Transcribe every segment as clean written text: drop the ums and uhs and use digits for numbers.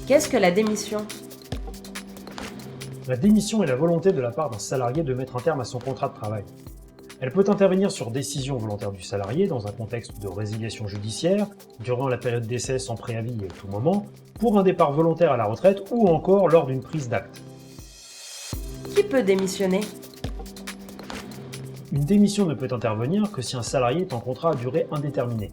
Qu'est-ce que la démission? La démission est la volonté de la part d'un salarié de mettre un terme à son contrat de travail. Elle peut intervenir sur décision volontaire du salarié dans un contexte de résiliation judiciaire, durant la période d'essai sans préavis et à tout moment, pour un départ volontaire à la retraite ou encore lors d'une prise d'acte. Qui peut démissionner? Une démission ne peut intervenir que si un salarié est en contrat à durée indéterminée.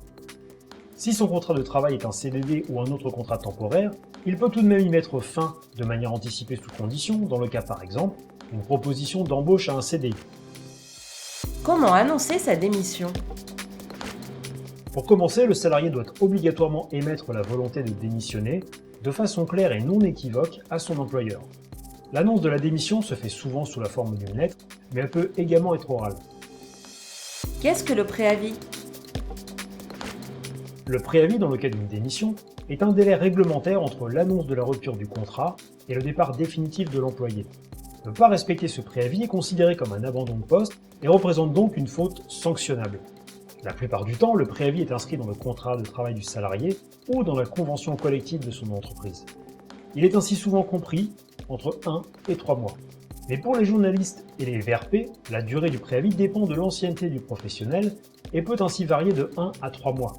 Si son contrat de travail est un CDD ou un autre contrat temporaire, il peut tout de même y mettre fin de manière anticipée sous condition, dans le cas par exemple d'une proposition d'embauche à un CDI. Comment annoncer sa démission? Pour commencer, le salarié doit obligatoirement émettre la volonté de démissionner de façon claire et non équivoque à son employeur. L'annonce de la démission se fait souvent sous la forme d'une lettre, mais elle peut également être orale. Qu'est-ce que le préavis? Le préavis dans le cas d'une démission est un délai réglementaire entre l'annonce de la rupture du contrat et le départ définitif de l'employé. Ne pas respecter ce préavis est considéré comme un abandon de poste et représente donc une faute sanctionnable. La plupart du temps, le préavis est inscrit dans le contrat de travail du salarié ou dans la convention collective de son entreprise. Il est ainsi souvent compris entre 1 et 3 mois. Mais pour les journalistes et les VRP, la durée du préavis dépend de l'ancienneté du professionnel et peut ainsi varier de 1 à 3 mois.